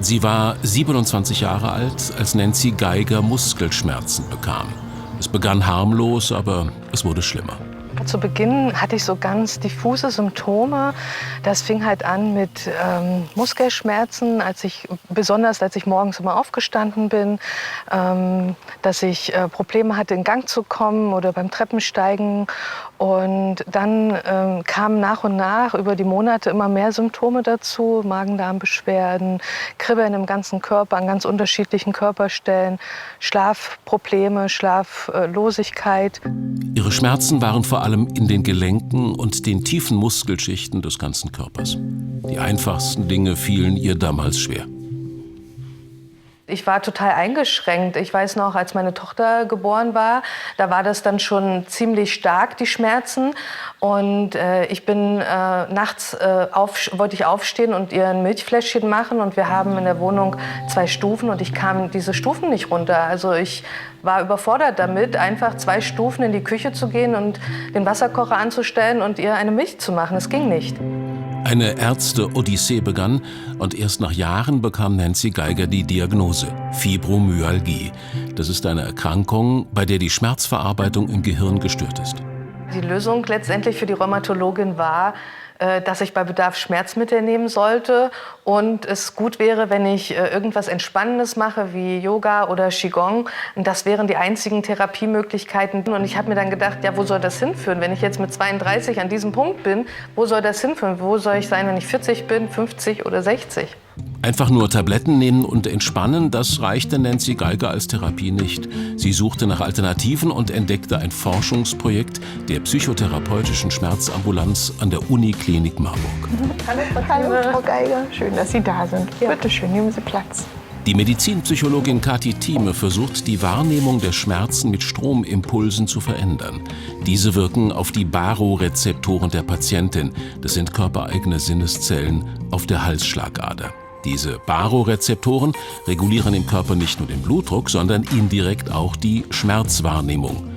Sie war 27 Jahre alt, als Nancy Geiger Muskelschmerzen bekam. Es begann harmlos, aber es wurde schlimmer. Zu Beginn hatte ich so ganz diffuse Symptome. Das fing halt an mit Muskelschmerzen, besonders als ich morgens immer aufgestanden bin, dass ich Probleme hatte, in Gang zu kommen oder beim Treppensteigen. Und dann kamen nach und nach über die Monate immer mehr Symptome dazu. Magen-Darm-Beschwerden, Kribbeln im ganzen Körper, an ganz unterschiedlichen Körperstellen, Schlafprobleme, Schlaflosigkeit. Ihre Schmerzen waren vor allem in den Gelenken und den tiefen Muskelschichten des ganzen Körpers. Die einfachsten Dinge fielen ihr damals schwer. Ich war total eingeschränkt. Ich weiß noch, als meine Tochter geboren war, da war das dann schon ziemlich stark, die Schmerzen. Und ich bin nachts wollte ich aufstehen und ihr ein Milchfläschchen machen. Und wir haben in der Wohnung 2 Stufen und ich kam diese Stufen nicht runter. Also ich war überfordert damit, einfach 2 Stufen in die Küche zu gehen und den Wasserkocher anzustellen und ihr eine Milch zu machen. Es ging nicht. Eine Ärzte-Odyssee begann und erst nach Jahren bekam Nancy Geiger die Diagnose Fibromyalgie. Das ist eine Erkrankung, bei der die Schmerzverarbeitung im Gehirn gestört ist. Die Lösung letztendlich für die Rheumatologin war, dass ich bei Bedarf Schmerzmittel nehmen sollte und es gut wäre, wenn ich irgendwas Entspannendes mache, wie Yoga oder Qigong. Und das wären die einzigen Therapiemöglichkeiten. Und ich habe mir dann gedacht, ja, wo soll das hinführen? Wenn ich jetzt mit 32 an diesem Punkt bin, wo soll das hinführen? Wo soll ich sein, wenn ich 40 bin, 50 oder 60? Einfach nur Tabletten nehmen und entspannen, das reichte Nancy Geiger als Therapie nicht. Sie suchte nach Alternativen und entdeckte ein Forschungsprojekt der psychotherapeutischen Schmerzambulanz an der Uniklinik Marburg. Hallo, Frau Geiger. Schön, dass Sie da sind. Ja. Bitte schön, nehmen Sie Platz. Die Medizinpsychologin Kathi Thieme versucht, die Wahrnehmung der Schmerzen mit Stromimpulsen zu verändern. Diese wirken auf die Barorezeptoren der Patientin. Das sind körpereigene Sinneszellen auf der Halsschlagader. Diese Barorezeptoren regulieren im Körper nicht nur den Blutdruck, sondern indirekt auch die Schmerzwahrnehmung.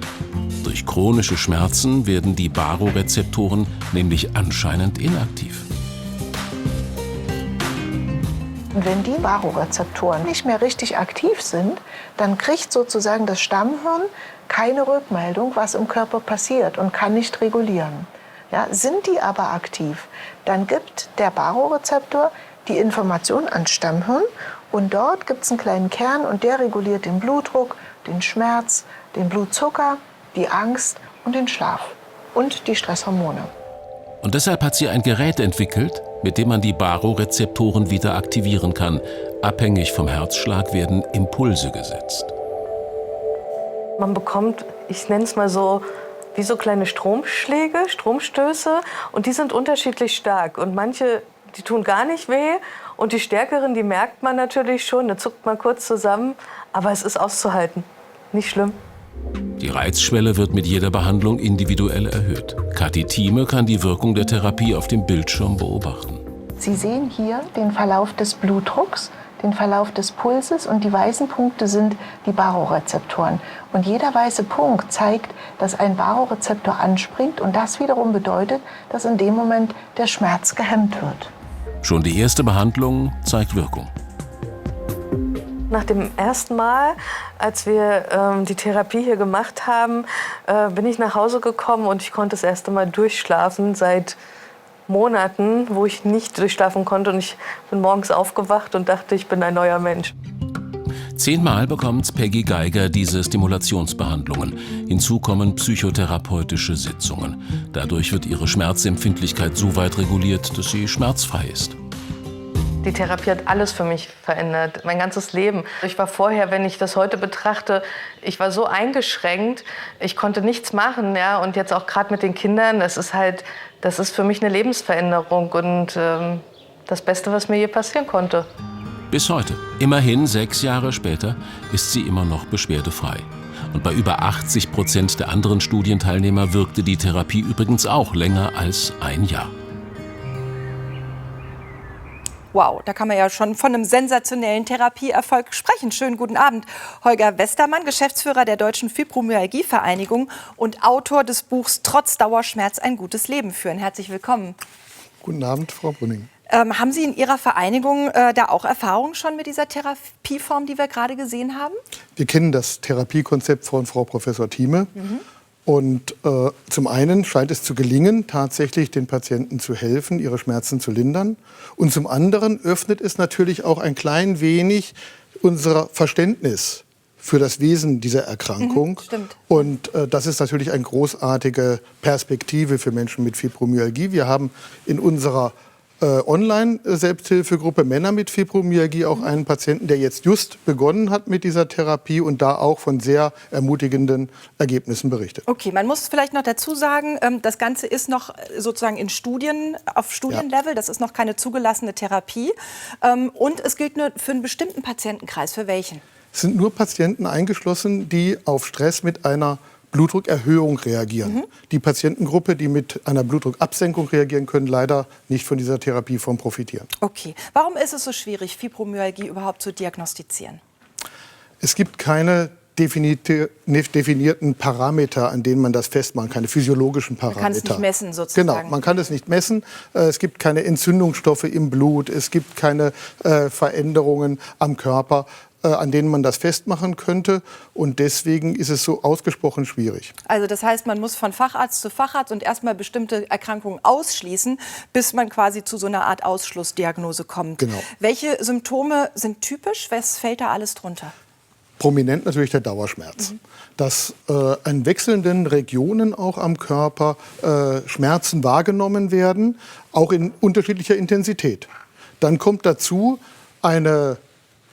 Durch chronische Schmerzen werden die Barorezeptoren nämlich anscheinend inaktiv. Und wenn die Barorezeptoren nicht mehr richtig aktiv sind, dann kriegt sozusagen das Stammhirn keine Rückmeldung, was im Körper passiert und kann nicht regulieren. Ja, sind die aber aktiv, dann gibt der Barorezeptor die Information ans Stammhirn und dort gibt es einen kleinen Kern und der reguliert den Blutdruck, den Schmerz, den Blutzucker, die Angst und den Schlaf und die Stresshormone. Und deshalb hat sie ein Gerät entwickelt, mit dem man die Barorezeptoren wieder aktivieren kann. Abhängig vom Herzschlag werden Impulse gesetzt. Man bekommt, ich nenne es mal so, wie so kleine Stromschläge, Stromstöße und die sind unterschiedlich stark und manche, die tun gar nicht weh und die stärkeren, die merkt man natürlich schon, da zuckt man kurz zusammen, aber es ist auszuhalten, nicht schlimm. Die Reizschwelle wird mit jeder Behandlung individuell erhöht. Kathi Thieme kann die Wirkung der Therapie auf dem Bildschirm beobachten. Sie sehen hier den Verlauf des Blutdrucks, den Verlauf des Pulses und die weißen Punkte sind die Barorezeptoren. Und jeder weiße Punkt zeigt, dass ein Barorezeptor anspringt und das wiederum bedeutet, dass in dem Moment der Schmerz gehemmt wird. Schon die erste Behandlung zeigt Wirkung. Nach dem ersten Mal, als wir die Therapie hier gemacht haben, bin ich nach Hause gekommen und ich konnte das erste Mal durchschlafen seit Monaten, wo ich nicht durchschlafen konnte. Und ich bin morgens aufgewacht und dachte, ich bin ein neuer Mensch. 10-mal bekommt Peggy Geiger diese Stimulationsbehandlungen. Hinzu kommen psychotherapeutische Sitzungen. Dadurch wird ihre Schmerzempfindlichkeit so weit reguliert, dass sie schmerzfrei ist. Die Therapie hat alles für mich verändert, mein ganzes Leben. Ich war vorher, wenn ich das heute betrachte, ich war so eingeschränkt, ich konnte nichts machen. Ja? Und jetzt auch gerade mit den Kindern, das ist für mich eine Lebensveränderung und das Beste, was mir je passieren konnte. Bis heute, immerhin 6 Jahre später, ist sie immer noch beschwerdefrei. Und bei über 80% der anderen Studienteilnehmer wirkte die Therapie übrigens auch länger als 1 Jahr. Wow, da kann man ja schon von einem sensationellen Therapieerfolg sprechen. Schönen guten Abend. Holger Westermann, Geschäftsführer der Deutschen Fibromyalgie-Vereinigung und Autor des Buchs Trotz Dauerschmerz ein gutes Leben führen. Herzlich willkommen. Guten Abend, Frau Brünning. Haben Sie in Ihrer Vereinigung da auch Erfahrungen schon mit dieser Therapieform, die wir gerade gesehen haben? Wir kennen das Therapiekonzept von Frau Professor Thieme. Und zum einen scheint es zu gelingen, tatsächlich den Patienten zu helfen, ihre Schmerzen zu lindern. Und zum anderen öffnet es natürlich auch ein klein wenig unser Verständnis für das Wesen dieser Erkrankung. Stimmt. Und das ist natürlich eine großartige Perspektive für Menschen mit Fibromyalgie. Wir haben in unserer Online-Selbsthilfegruppe Männer mit Fibromyalgie auch einen Patienten, der jetzt just begonnen hat mit dieser Therapie und da auch von sehr ermutigenden Ergebnissen berichtet. Okay, man muss vielleicht noch dazu sagen, das Ganze ist noch sozusagen in Studien, auf Studienlevel, das ist noch keine zugelassene Therapie. Und es gilt nur für einen bestimmten Patientenkreis. Für welchen? Es sind nur Patienten eingeschlossen, die auf Stress mit einer Blutdruckerhöhung reagieren. Die Patientengruppe, die mit einer Blutdruckabsenkung reagieren, können leider nicht von dieser Therapieform profitieren. Okay. Warum ist es so schwierig, Fibromyalgie überhaupt zu diagnostizieren? Es gibt keine definierten Parameter, an denen man das festmachen kann, keine physiologischen Parameter. Man kann es nicht messen sozusagen. Genau, man kann es nicht messen. Es gibt keine Entzündungsstoffe im Blut, es gibt keine Veränderungen am Körper, an denen man das festmachen könnte. Und deswegen ist es so ausgesprochen schwierig. Also das heißt, man muss von Facharzt zu Facharzt und erstmal bestimmte Erkrankungen ausschließen, bis man quasi zu so einer Art Ausschlussdiagnose kommt. Genau. Welche Symptome sind typisch? Was fällt da alles drunter? Prominent natürlich der Dauerschmerz. Dass an wechselnden Regionen auch am Körper Schmerzen wahrgenommen werden, auch in unterschiedlicher Intensität. Dann kommt dazu eine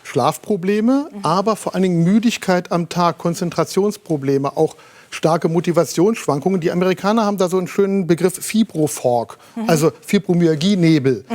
Schlafprobleme, aber vor allen Dingen Müdigkeit am Tag, Konzentrationsprobleme, auch starke Motivationsschwankungen. Die Amerikaner haben da so einen schönen Begriff Fibrofog, also Fibromyalgie-Nebel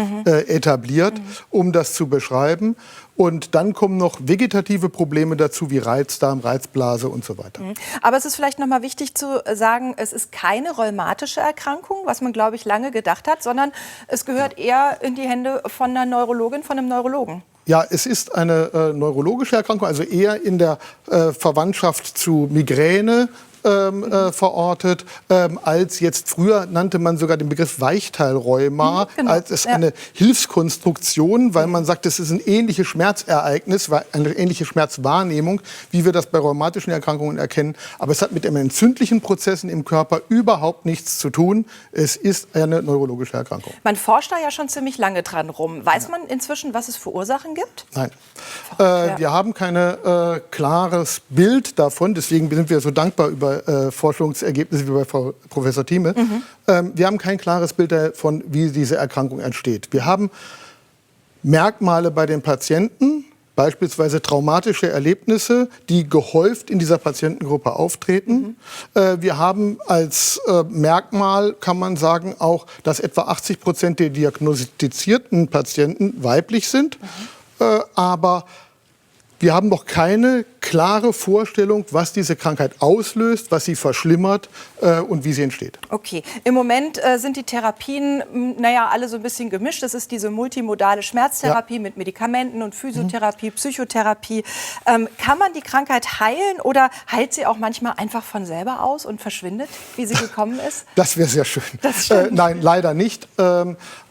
etabliert, um das zu beschreiben. Und dann kommen noch vegetative Probleme dazu, wie Reizdarm, Reizblase und so weiter. Aber es ist vielleicht noch mal wichtig zu sagen, es ist keine rheumatische Erkrankung, was man, glaube ich, lange gedacht hat, sondern es gehört eher in die Hände von einer Neurologin, von einem Neurologen. Ja, es ist eine neurologische Erkrankung, also eher in der Verwandtschaft zu Migräne verortet, als jetzt früher nannte man sogar den Begriff Weichteilrheuma, als es eine Hilfskonstruktion, weil man sagt, es ist ein ähnliches Schmerzereignis, eine ähnliche Schmerzwahrnehmung, wie wir das bei rheumatischen Erkrankungen erkennen. Aber es hat mit den entzündlichen Prozessen im Körper überhaupt nichts zu tun. Es ist eine neurologische Erkrankung. Man forscht da ja schon ziemlich lange dran rum. Weiß man inzwischen, was es für Ursachen gibt? Nein. Wir haben kein klares Bild davon. Deswegen sind wir so dankbar über Forschungsergebnisse wie bei Frau Professor Thieme. Wir haben kein klares Bild davon, wie diese Erkrankung entsteht. Wir haben Merkmale bei den Patienten, beispielsweise traumatische Erlebnisse, die gehäuft in dieser Patientengruppe auftreten. Wir haben als Merkmal, kann man sagen, auch, dass etwa 80% der diagnostizierten Patienten weiblich sind. Aber wir haben noch keine klare Vorstellung, was diese Krankheit auslöst, was sie verschlimmert und wie sie entsteht. Okay, im Moment sind die Therapien, alle so ein bisschen gemischt. Das ist diese multimodale Schmerztherapie mit Medikamenten und Physiotherapie, Psychotherapie. Kann man die Krankheit heilen oder heilt sie auch manchmal einfach von selber aus und verschwindet, wie sie gekommen ist? Das wäre sehr schön. Nein, leider nicht.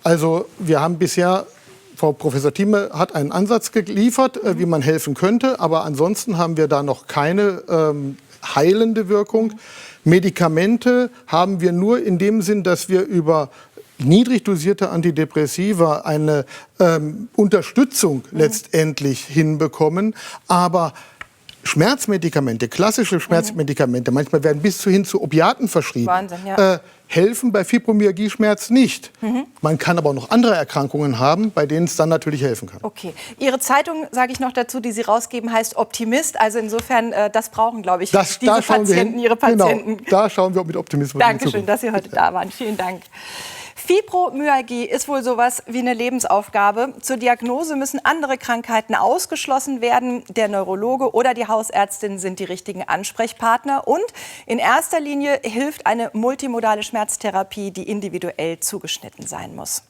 Also wir haben bisher Frau Professor Thieme hat einen Ansatz geliefert, wie man helfen könnte, aber ansonsten haben wir da noch keine heilende Wirkung. Medikamente haben wir nur in dem Sinn, dass wir über niedrig dosierte Antidepressiva eine Unterstützung letztendlich hinbekommen, aber Schmerzmedikamente, klassische Schmerzmedikamente, manchmal werden bis hin zu Opiaten verschrieben, Wahnsinn, ja. Helfen bei Fibromyalgie-Schmerz nicht. Man kann aber auch noch andere Erkrankungen haben, bei denen es dann natürlich helfen kann. Okay. Ihre Zeitung, sage ich noch dazu, die Sie rausgeben, heißt Optimist. Also insofern, das brauchen, glaube ich, diese Patienten, Ihre Patienten. Genau, da schauen wir mit Optimismus. Dankeschön, dass Sie heute da waren. Vielen Dank. Fibromyalgie ist wohl sowas wie eine Lebensaufgabe. Zur Diagnose müssen andere Krankheiten ausgeschlossen werden. Der Neurologe oder die Hausärztin sind die richtigen Ansprechpartner. Und in erster Linie hilft eine multimodale Schmerztherapie, die individuell zugeschnitten sein muss.